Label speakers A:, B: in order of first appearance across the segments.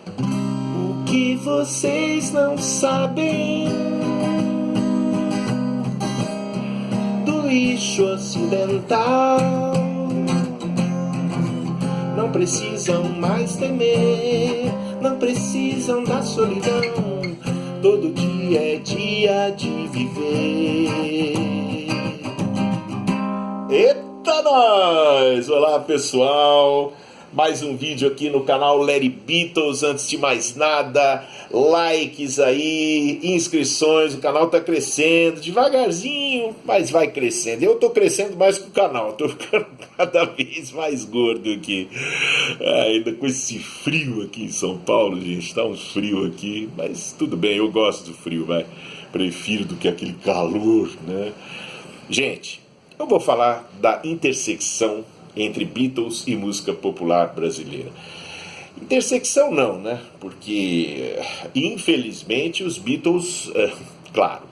A: O que vocês não sabem do lixo ocidental. Não precisam mais temer, não precisam da solidão. Todo dia é dia de viver. Eita nós! Olá pessoal! Mais um vídeo aqui no canal Larry Beatles. Antes de mais nada, likes aí, inscrições. O canal tá crescendo devagarzinho, mas vai crescendo. Eu tô crescendo mais que o canal, tô ficando cada vez mais gordo aqui. Ainda com esse frio aqui em São Paulo, gente, tá um frio aqui, mas tudo bem, eu gosto do frio, vai. Prefiro do que aquele calor, né? Gente, eu vou falar da intersecção entre Beatles e música popular brasileira. Intersecção não, né? Porque, infelizmente, os Beatles, claro,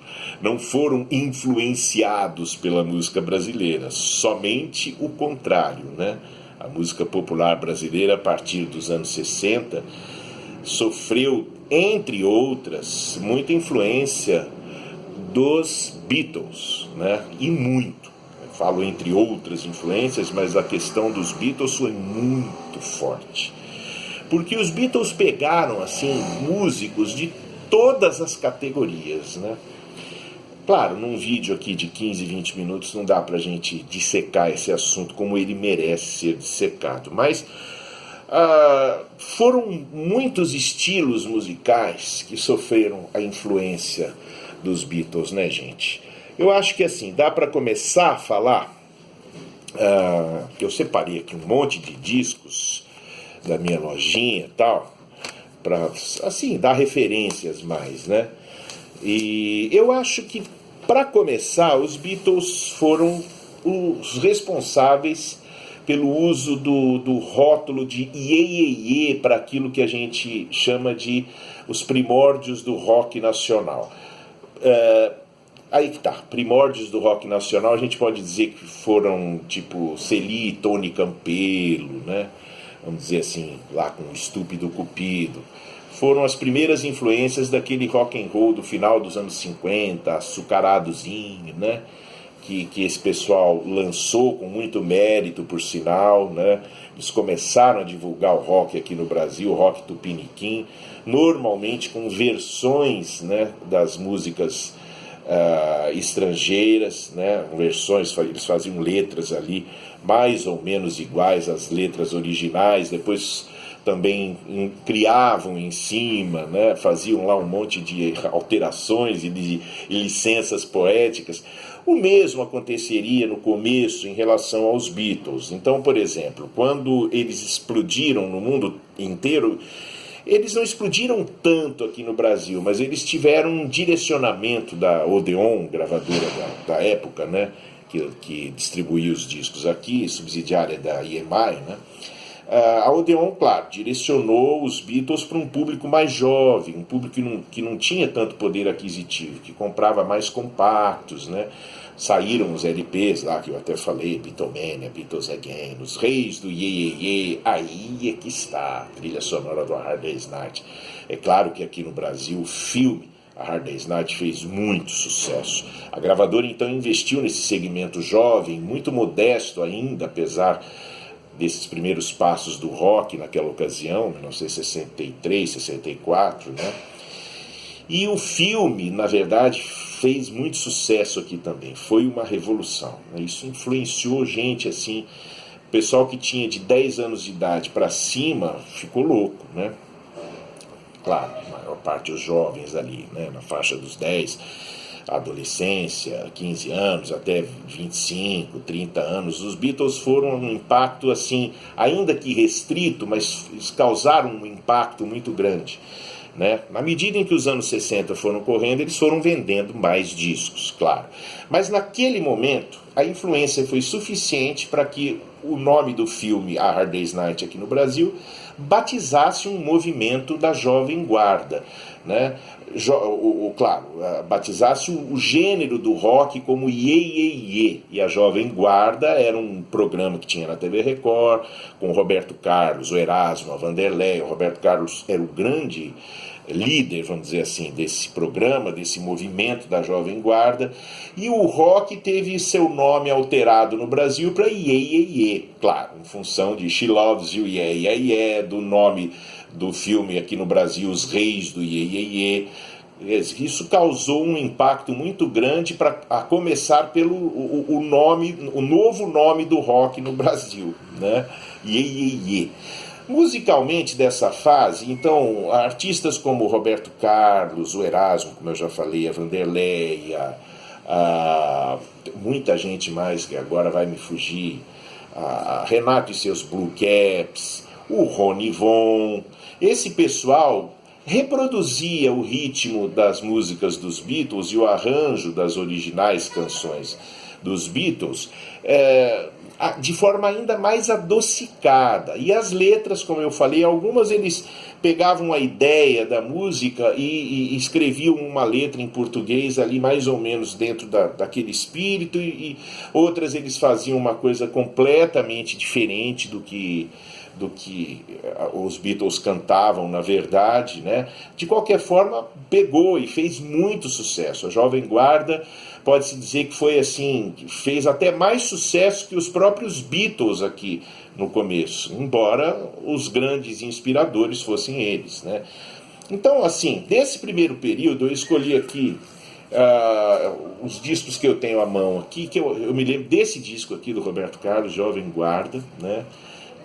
A: não foram influenciados pela música brasileira, somente o contrário, né? A música popular brasileira, a partir dos anos 60, sofreu, entre outras, muita influência dos Beatles, né? E muito. Falo entre outras influências, mas a questão dos Beatles foi muito forte. Porque os Beatles pegaram, assim, músicos de todas as categorias, né? Claro, num vídeo aqui de 15, 20 minutos não dá pra gente dissecar esse assunto como ele merece ser dissecado, mas foram muitos estilos musicais que sofreram a influência dos Beatles, né, gente? Eu acho que assim, dá para começar a falar, que eu separei aqui um monte de discos da minha lojinha e tal, para assim, dar referências mais, né? E eu acho que, para começar, os Beatles foram os responsáveis pelo uso do rótulo de iê, iê, iê para aquilo que a gente chama de os primórdios do rock nacional. Aí que tá, primórdios do rock nacional, a gente pode dizer que foram tipo Celi e Tony Campelo, né? Vamos dizer assim, lá com o Estúpido Cupido. Foram as primeiras influências daquele rock and roll do final dos anos 50, açucaradozinho, né? Que esse pessoal lançou com muito mérito, por sinal, né? Eles começaram a divulgar o rock aqui no Brasil, o rock tupiniquim, normalmente com versões, né, das músicas estrangeiras, né, versões, eles faziam letras ali mais ou menos iguais às letras originais, depois também criavam em cima, né, faziam lá um monte de alterações e licenças poéticas. O mesmo aconteceria no começo em relação aos Beatles. Então, por exemplo, quando eles explodiram no mundo inteiro, eles não explodiram tanto aqui no Brasil, mas eles tiveram um direcionamento da Odeon, gravadora da época, né, que distribuía os discos aqui, subsidiária da EMI, né. A Odeon, claro, direcionou os Beatles para um público mais jovem, um público que não tinha tanto poder aquisitivo, que comprava mais compactos, né. Saíram os LPs lá que eu até falei, Beatlemania, Beatles Again, os Reis do Iê, Iê, Iê, aí é que está a trilha sonora do A Hard Day's Night. É claro que aqui no Brasil o filme A Hard Day's Night fez muito sucesso. A gravadora então investiu nesse segmento jovem, muito modesto ainda, apesar desses primeiros passos do rock naquela ocasião, 1963, 64, né? E o filme, na verdade, fez muito sucesso aqui também. Foi uma revolução, né? Isso influenciou gente assim. O pessoal que tinha de 10 anos de idade para cima ficou louco, né? Claro, a maior parte dos jovens ali, né? Na faixa dos 10, adolescência, 15 anos, até 25, 30 anos. Os Beatles foram um impacto assim, ainda que restrito, mas eles causaram um impacto muito grande. Né? Na medida em que os anos 60 foram correndo, eles foram vendendo mais discos, claro. Mas naquele momento, a influência foi suficiente para que o nome do filme A Hard Day's Night aqui no Brasil batizasse um movimento da Jovem Guarda, né? Claro, batizasse o gênero do rock como Iê, Iê, Iê. E a Jovem Guarda era um programa que tinha na TV Record, com o Roberto Carlos, o Erasmo, a Vanderlei. O Roberto Carlos era o grande líder, vamos dizer assim, desse programa, desse movimento da Jovem Guarda, e o rock teve seu nome alterado no Brasil para Iê, Iê, Iê, claro, em função de She Loves You, Iê, Iê, Iê, do nome do filme aqui no Brasil, Os Reis do Iê, Iê, Iê. Isso causou um impacto muito grande, a começar pelo o novo nome do rock no Brasil, né? Iê, Iê, Iê. Musicalmente dessa fase, então, artistas como Roberto Carlos, o Erasmo, como eu já falei, a Vanderlei, muita gente mais que agora vai me fugir, Renato e seus Blue Caps, o Rony Von, esse pessoal reproduzia o ritmo das músicas dos Beatles e o arranjo das originais canções dos Beatles, de forma ainda mais adocicada. E as letras, como eu falei, algumas eles pegavam a ideia da música e escreviam uma letra em português ali mais ou menos dentro daquele espírito, e outras eles faziam uma coisa completamente diferente do que os Beatles cantavam, na verdade, né? De qualquer forma, pegou e fez muito sucesso. A Jovem Guarda, pode-se dizer que foi assim, fez até mais sucesso que os próprios Beatles aqui no começo, embora os grandes inspiradores fossem eles, né? Então, assim, desse primeiro período, eu escolhi aqui os discos que eu tenho à mão aqui, que eu me lembro desse disco aqui do Roberto Carlos, Jovem Guarda, né?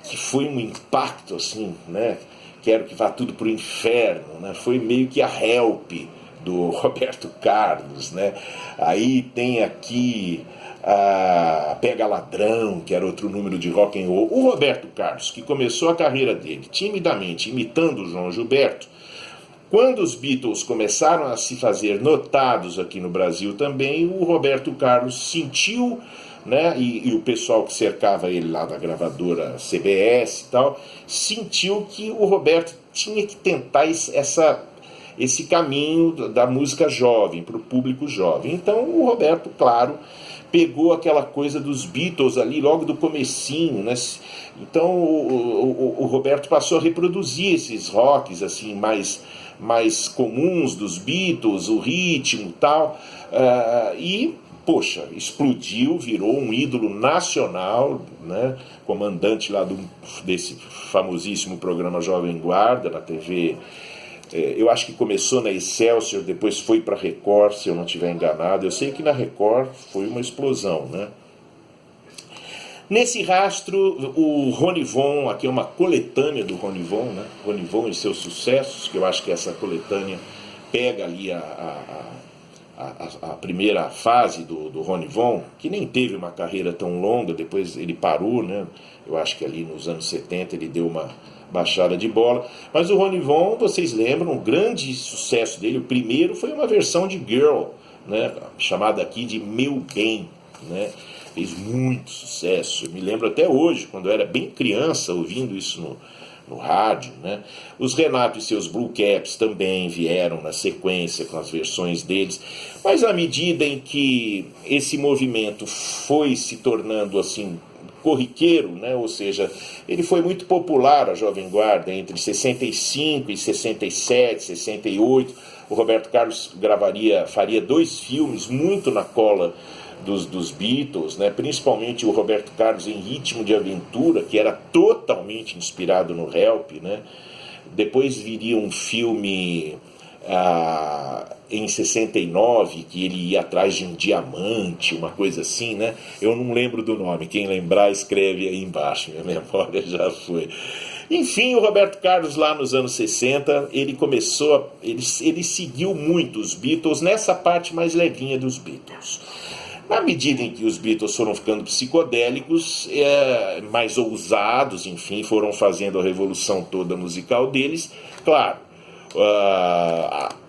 A: Que foi um impacto, assim, né? Quero que vá tudo pro inferno, né? Foi meio que a Help do Roberto Carlos, né? Aí tem aqui Pega Ladrão, que era outro número de rock and roll. O Roberto Carlos, que começou a carreira dele timidamente imitando o João Gilberto, quando os Beatles começaram a se fazer notados aqui no Brasil também, o Roberto Carlos sentiu, né, e o pessoal que cercava ele lá da gravadora CBS e tal, sentiu que o Roberto tinha que tentar esse caminho da música jovem, para o público jovem. Então o Roberto, claro, pegou aquela coisa dos Beatles ali logo do comecinho, né? Então o Roberto passou a reproduzir esses rocks assim mais comuns dos Beatles, o ritmo e tal, e poxa, explodiu, virou um ídolo nacional, né? Comandante lá desse famosíssimo programa Jovem Guarda na TV. Eu acho que começou na Excelsior, depois foi para Record, se eu não estiver enganado. Eu sei que na Record foi uma explosão, né? Nesse rastro, o Rony Von, aqui é uma coletânea do Rony Von, né? Rony Von e seus sucessos, que eu acho que essa coletânea pega ali a primeira fase do Rony Von, que nem teve uma carreira tão longa, depois ele parou, né? Eu acho que ali nos anos 70 ele deu uma baixada de bola. Mas o Rony Von, vocês lembram, o grande sucesso dele, o primeiro foi uma versão de Girl, né? Chamada aqui de Meu Bem, né? Fez muito sucesso. Eu me lembro até hoje, quando eu era bem criança, ouvindo isso no rádio, né? Os Renato e seus Blue Caps também vieram na sequência com as versões deles, mas à medida em que esse movimento foi se tornando assim corriqueiro, né? Ou seja, ele foi muito popular, a Jovem Guarda, entre 65 e 67, 68. O Roberto Carlos faria 2 filmes muito na cola dos Beatles, né? Principalmente o Roberto Carlos em Ritmo de Aventura, que era totalmente inspirado no Help, né? Depois viria um filme em 69, que ele ia atrás de um diamante, uma coisa assim, né? Eu não lembro do nome, quem lembrar escreve aí embaixo, minha memória já foi. Enfim, o Roberto Carlos lá nos anos 60, ele seguiu muito os Beatles nessa parte mais levinha dos Beatles. Na medida em que os Beatles foram ficando psicodélicos, mais ousados, enfim, foram fazendo a revolução toda musical deles, claro,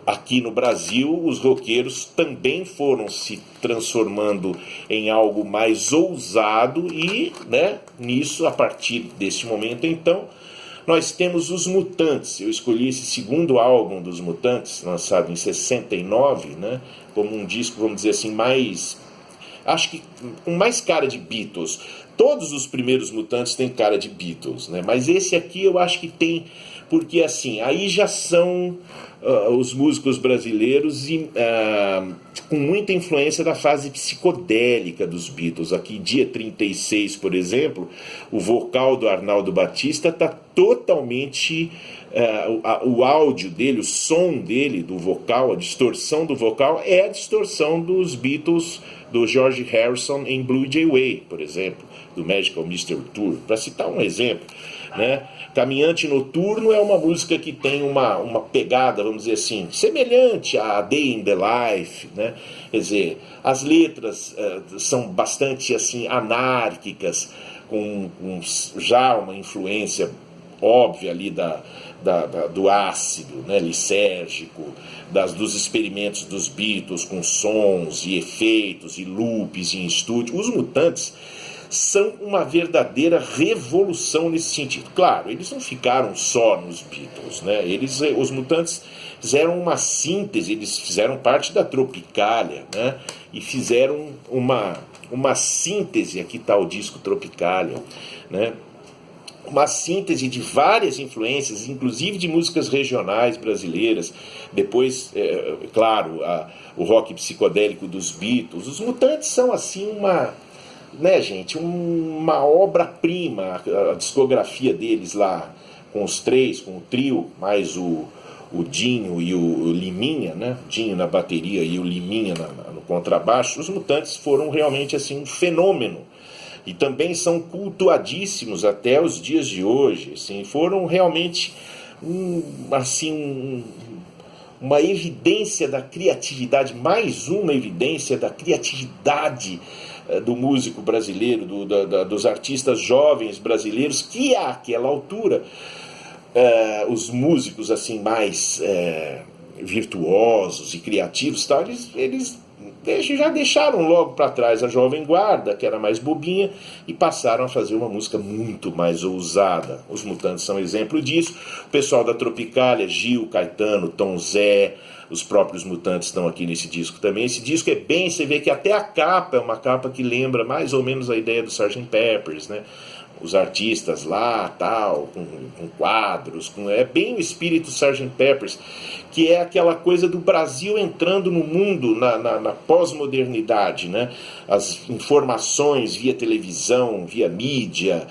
A: aqui no Brasil os roqueiros também foram se transformando em algo mais ousado e, né, nisso, a partir desse momento, então, nós temos os Mutantes. Eu escolhi esse segundo álbum dos Mutantes, lançado em 69, né, como um disco, vamos dizer assim, mais... acho que com mais cara de Beatles. Todos os primeiros Mutantes têm cara de Beatles, né? Mas esse aqui eu acho que tem, porque assim, aí já são os músicos brasileiros com muita influência da fase psicodélica dos Beatles. Aqui, Dia 36, por exemplo, o vocal do Arnaldo Batista está totalmente... o áudio dele, o som dele, do vocal, a distorção do vocal é a distorção dos Beatles, do George Harrison em Blue Jay Way, por exemplo, do Magical Mystery Tour, para citar um exemplo, né? Caminhante Noturno é uma música que tem uma pegada, vamos dizer assim, semelhante a Day in the Life, né? Quer dizer, as letras são bastante assim anárquicas, com já uma influência óbvia ali do ácido, né, lisérgico, dos experimentos dos Beatles com sons e efeitos e loops em estúdio. Os Mutantes são uma verdadeira revolução nesse sentido. Claro, eles não ficaram só nos Beatles, né? Os Mutantes fizeram uma síntese, eles fizeram parte da Tropicália, né? E fizeram uma síntese, aqui está o disco Tropicália, né? Uma síntese de várias influências, inclusive de músicas regionais brasileiras. Depois, claro, o rock psicodélico dos Beatles. Os Mutantes são assim né, gente, uma obra-prima. A discografia deles lá, com os três, com o trio, mais o Dinho e o Liminha, né? Dinho na bateria e o Liminha no contrabaixo. Os Mutantes foram realmente assim um fenômeno. E também são cultuadíssimos até os dias de hoje. Assim, foram realmente uma evidência da criatividade, mais uma evidência da criatividade do músico brasileiro, dos artistas jovens brasileiros, que àquela altura os músicos assim mais virtuosos e criativos, tal, eles já deixaram logo para trás a jovem guarda, que era mais bobinha, e passaram a fazer uma música muito mais ousada. Os Mutantes são exemplo disso. O pessoal da Tropicália, Gil, Caetano, Tom Zé, os próprios Mutantes estão aqui nesse disco também. Esse disco é bem, você vê que até a capa é uma capa que lembra mais ou menos a ideia do Sgt. Peppers, né? Os artistas lá, tal, com quadros, é bem o espírito Sgt. Peppers, que é aquela coisa do Brasil entrando no mundo na pós-modernidade, né? As informações via televisão, via mídia,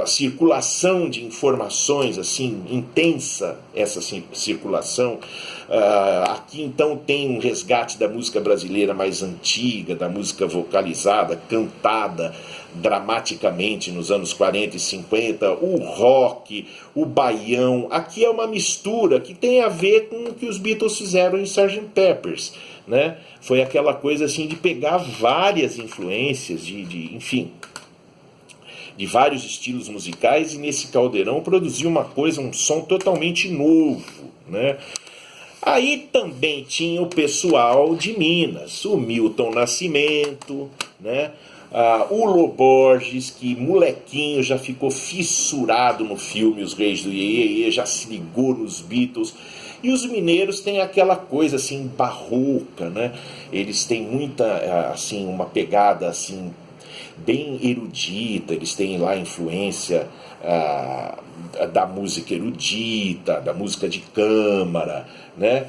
A: a circulação de informações assim intensa, essa circulação. Aqui então tem um resgate da música brasileira mais antiga, da música vocalizada, cantada dramaticamente nos anos 40 e 50, o rock, o baião. Aqui é uma mistura que tem a ver com o que os Beatles fizeram em Sgt. Peppers, né? Foi aquela coisa assim de pegar várias influências enfim, de vários estilos musicais, e nesse caldeirão produzir uma coisa, um som totalmente novo, né? Aí também tinha o pessoal de Minas, o Milton Nascimento, né? O Lô Borges, que molequinho já ficou fissurado no filme Os Reis do Iê, já se ligou nos Beatles. E os mineiros têm aquela coisa assim barroca, né? Eles têm muita, assim, uma pegada assim bem erudita, eles têm lá influência da música erudita, da música de câmara, né?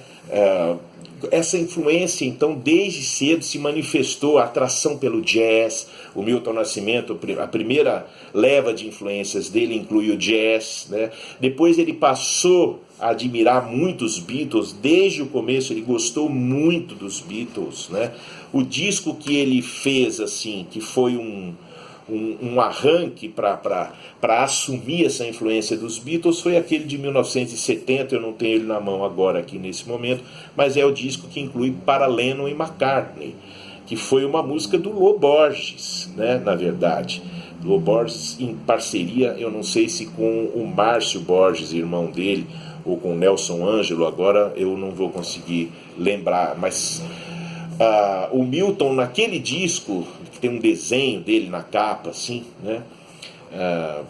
A: Essa influência, então, desde cedo se manifestou, a atração pelo jazz. O Milton Nascimento, a primeira leva de influências dele inclui o jazz, né? Depois ele passou a admirar muito os Beatles, desde o começo ele gostou muito dos Beatles, né? O disco que ele fez, assim, que foi um arranque para assumir essa influência dos Beatles, foi aquele de 1970, eu não tenho ele na mão agora aqui nesse momento, mas é o disco que inclui para Lennon e McCartney, que foi uma música do Lô Borges, né, na verdade. Lô Borges em parceria, eu não sei se com o Márcio Borges, irmão dele, ou com o Nelson Ângelo, agora eu não vou conseguir lembrar, mas o Milton naquele disco, que tem um desenho dele na capa, assim, né?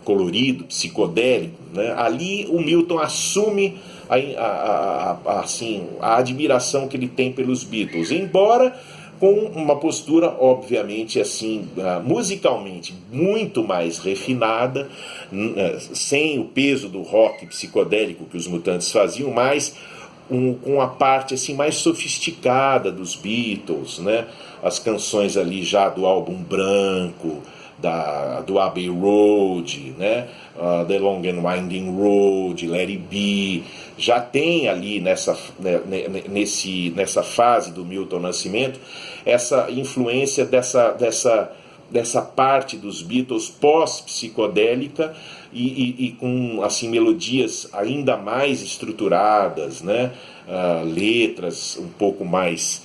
A: colorido, psicodélico, né? Ali o Milton assume assim, a admiração que ele tem pelos Beatles, embora com uma postura, obviamente, assim, musicalmente muito mais refinada, sem o peso do rock psicodélico que os Mutantes faziam, mas com a parte assim mais sofisticada dos Beatles, né? As canções ali já do álbum branco, do Abbey Road, né? The Long and Winding Road, Let It Be, já tem ali nessa fase do Milton Nascimento essa influência dessa parte dos Beatles pós-psicodélica e com assim, melodias ainda mais estruturadas, né? Letras um pouco mais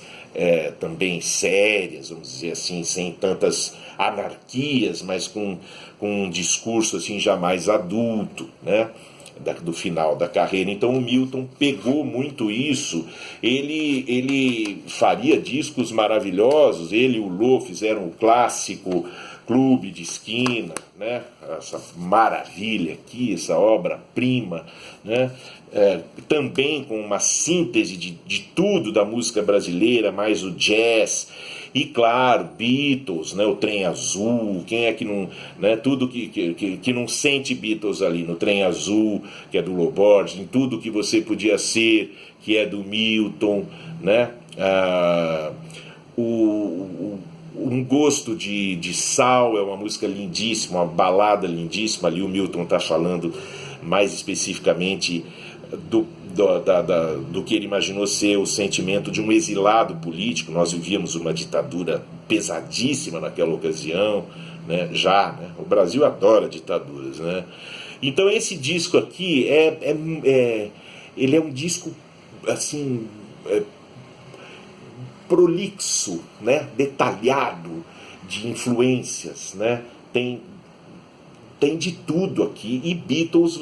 A: também sérias, vamos dizer assim, sem tantas anarquias, mas com um discurso assim, já mais adulto, né? Do final da carreira. Então o Milton pegou muito isso. Ele faria discos maravilhosos. Ele e o Lô fizeram o clássico Clube de Esquina, né? Essa maravilha aqui, essa obra-prima, né? Também com uma síntese de tudo da música brasileira, mais o jazz. E claro, Beatles, né, o Trem Azul, quem é que não, né, tudo que não sente Beatles ali, no Trem Azul, que é do Lô Borges, em Tudo Que Você Podia Ser, que é do Milton, né, Um Gosto de Sal é uma música lindíssima, uma balada lindíssima, ali o Milton está falando mais especificamente do que ele imaginou ser o sentimento de um exilado político. Nós vivíamos uma ditadura pesadíssima naquela ocasião, né? Né? O Brasil adora ditaduras, né? Então esse disco aqui ele é um disco assim prolixo, né? Detalhado de influências, né? Tem de tudo aqui. E Beatles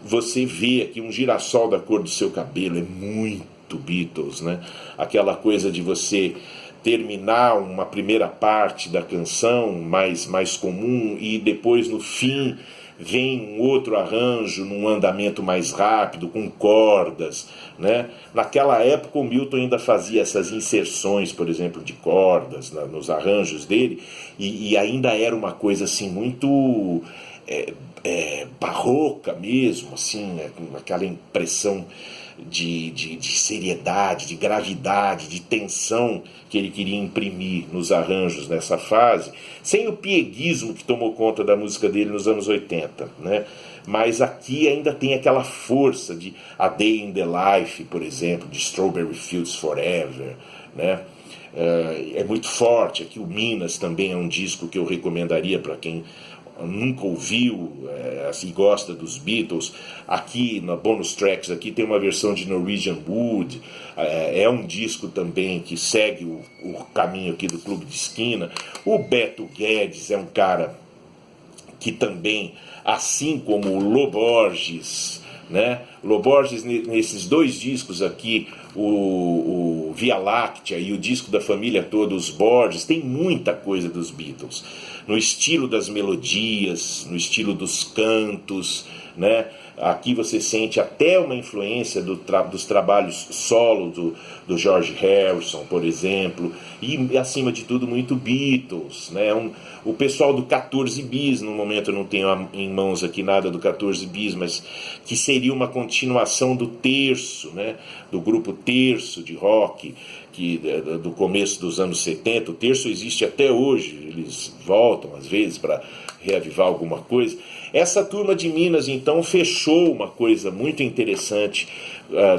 A: você vê aqui um girassol da cor do seu cabelo, é muito Beatles, né? Aquela coisa de você terminar uma primeira parte da canção mais comum e depois no fim vem um outro arranjo num andamento mais rápido, com cordas, né? Naquela época o Milton ainda fazia essas inserções, por exemplo, de cordas nos arranjos dele, e ainda era uma coisa assim muito barroca mesmo, assim, né? Aquela impressão de seriedade, de gravidade, de tensão que ele queria imprimir nos arranjos nessa fase, sem o pieguismo que tomou conta da música dele nos anos 80, né? Mas aqui ainda tem aquela força de A Day in the Life, por exemplo, de Strawberry Fields Forever, né? É muito forte. Aqui o Minas também é um disco que eu recomendaria para quem nunca ouviu, assim, gosta dos Beatles. Aqui na Bonus Tracks aqui tem uma versão de Norwegian Wood, é um disco também que segue o caminho aqui do Clube de Esquina. O Beto Guedes é um cara que também, assim como o Lô Borges, né? Lô Borges, nesses dois discos aqui, o Via Láctea e o disco da família toda, os Borges, tem muita coisa dos Beatles, no estilo das melodias, no estilo dos cantos, né? Aqui você sente até uma influência dos trabalhos solo do George Harrison, por exemplo, e acima de tudo muito Beatles, né? O pessoal do 14 Bis, no momento eu não tenho em mãos aqui nada do 14 Bis, mas que seria uma continuação do Terço, né? Do grupo Terço de rock, do começo dos anos 70. O Terço existe até hoje, eles voltam às vezes para reavivar alguma coisa. Essa turma de Minas, então, fechou uma coisa muito interessante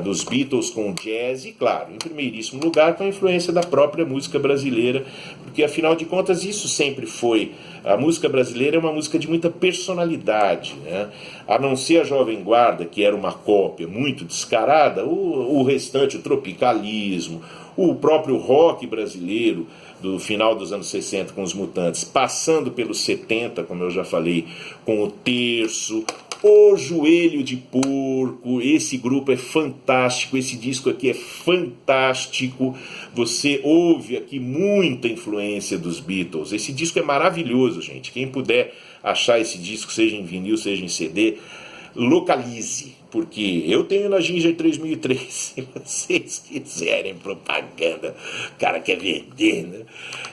A: dos Beatles com o jazz e, claro, em primeiríssimo lugar, com a influência da própria música brasileira, porque, afinal de contas, isso sempre foi. A música brasileira é uma música de muita personalidade, né? A não ser a Jovem Guarda, que era uma cópia muito descarada, o restante, o tropicalismo, o próprio rock brasileiro do final dos anos 60 com os Mutantes, passando pelos 70, como eu já falei, com o Terço, o Joelho de Porco. Esse grupo é fantástico, esse disco aqui é fantástico, você ouve aqui muita influência dos Beatles. Esse disco é maravilhoso, gente, quem puder achar esse disco, seja em vinil, seja em CD, localize, porque eu tenho na Ginger 3003, se vocês quiserem propaganda, o cara quer vender, né?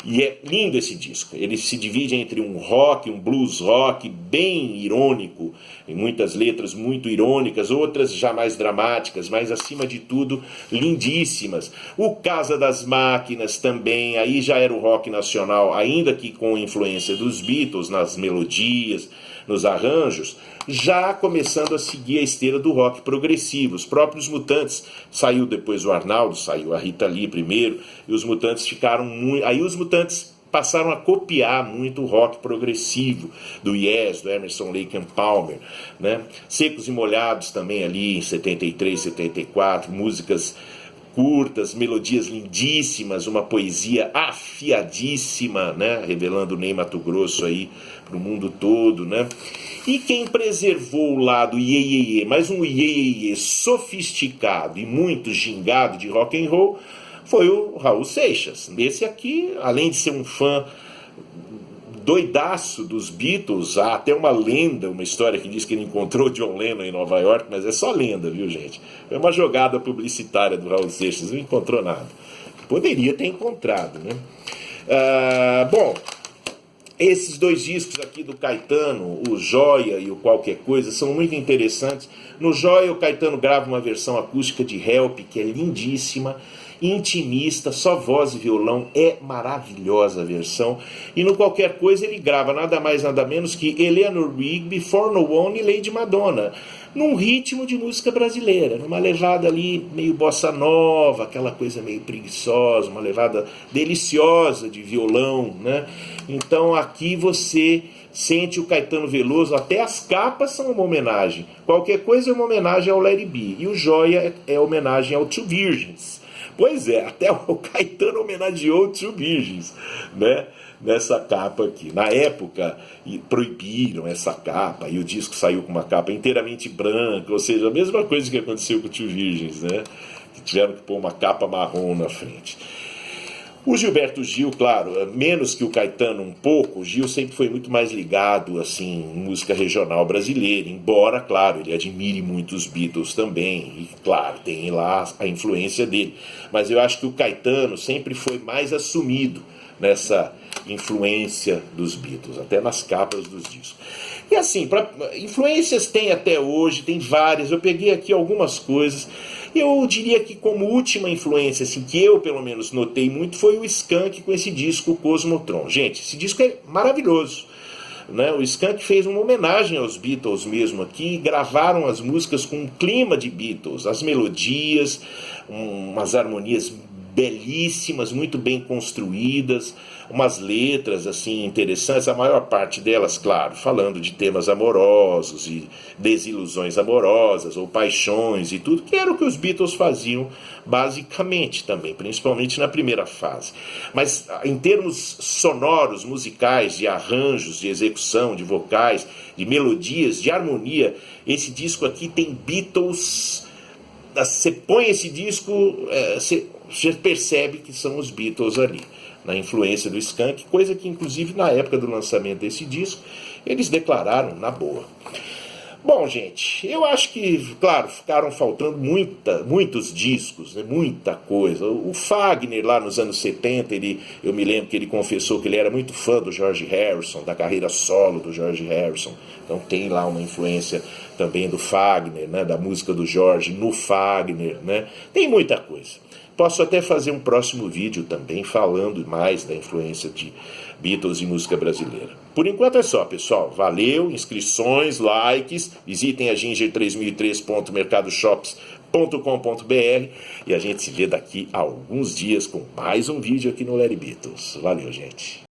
A: E é lindo esse disco, ele se divide entre um rock, um blues rock bem irônico, em muitas letras muito irônicas, outras já mais dramáticas, mas acima de tudo lindíssimas. O Casa das Máquinas também, aí já era o rock nacional, ainda que com influência dos Beatles nas melodias, nos arranjos, já começando a seguir a esteira do rock progressivo. Os próprios Mutantes, saiu depois o Arnaldo, saiu a Rita Lee primeiro, e os Mutantes ficaram muito... Aí os Mutantes passaram a copiar muito o rock progressivo do Yes, do Emerson, Lake and Palmer, né? Secos e Molhados também ali em 73, 74, músicas curtas, melodias lindíssimas, uma poesia afiadíssima, né? Revelando o Ney Matogrosso aí para o mundo todo, né? E quem preservou o lado iê, iê, iê, mas um iê, iê, iê sofisticado e muito gingado de rock and roll, foi o Raul Seixas. Esse aqui, além de ser um fã doidaço dos Beatles, há até uma lenda, uma história que diz que ele encontrou John Lennon em Nova York, mas é só lenda, viu, gente? Foi uma jogada publicitária do Raul Seixas, não encontrou nada. Poderia ter encontrado, né? Bom, esses dois discos aqui do Caetano, o Joia e o Qualquer Coisa, são muito interessantes. No Joia, o Caetano grava uma versão acústica de Help, que é lindíssima, intimista, só voz e violão, é maravilhosa a versão. E no Qualquer Coisa ele grava nada mais nada menos que Eleanor Rigby, For No One e Lady Madonna, num ritmo de música brasileira, numa levada ali meio bossa nova, aquela coisa meio preguiçosa, uma levada deliciosa de violão, né? Então aqui você sente o Caetano Veloso, até as capas são uma homenagem. Qualquer Coisa é uma homenagem ao Let It Be, e o Joia é homenagem ao Two Virgins. Pois é, até o Caetano homenageou Two Virgins, né? Nessa capa aqui. Na época, proibiram essa capa, e o disco saiu com uma capa inteiramente branca, ou seja, a mesma coisa que aconteceu com o Two Virgins, né? Que tiveram que pôr uma capa marrom na frente. O Gilberto Gil, claro, menos que o Caetano um pouco, o Gil sempre foi muito mais ligado, assim, em música regional brasileira, embora, claro, ele admire muito os Beatles também, e, claro, tem lá a influência dele. Mas eu acho que o Caetano sempre foi mais assumido nessa influência dos Beatles, até nas capas dos discos. E assim, influências tem até hoje, tem várias, eu peguei aqui algumas coisas. Eu diria que como última influência, assim, que eu pelo menos notei muito, foi o Skank com esse disco Cosmotron. Gente, esse disco é maravilhoso, né? O Skank fez uma homenagem aos Beatles mesmo aqui, gravaram as músicas com um clima de Beatles, as melodias, umas harmonias belíssimas, muito bem construídas, umas letras assim interessantes, a maior parte delas, claro, falando de temas amorosos e desilusões amorosas ou paixões e tudo, que era o que os Beatles faziam basicamente também, principalmente na primeira fase. Mas em termos sonoros, musicais, de arranjos, de execução, de vocais, de melodias, de harmonia, esse disco aqui tem Beatles. Você põe esse disco, você percebe que são os Beatles ali, na influência do Skank, coisa que inclusive na época do lançamento desse disco eles declararam na boa. Bom, gente, eu acho que, claro, ficaram faltando muitos discos, né, muita coisa. O Fagner, lá nos anos 70, eu me lembro que ele confessou que ele era muito fã do George Harrison, da carreira solo do George Harrison. Então tem lá uma influência também do Fagner, né, da música do George no Fagner, né? Tem muita coisa. Posso até fazer um próximo vídeo também falando mais da influência de Beatles e música brasileira. Por enquanto é só, pessoal. Valeu, inscrições, likes, visitem a ginger3003.mercadoshops.com.br e a gente se vê daqui a alguns dias com mais um vídeo aqui no Larry Beatles. Valeu, gente.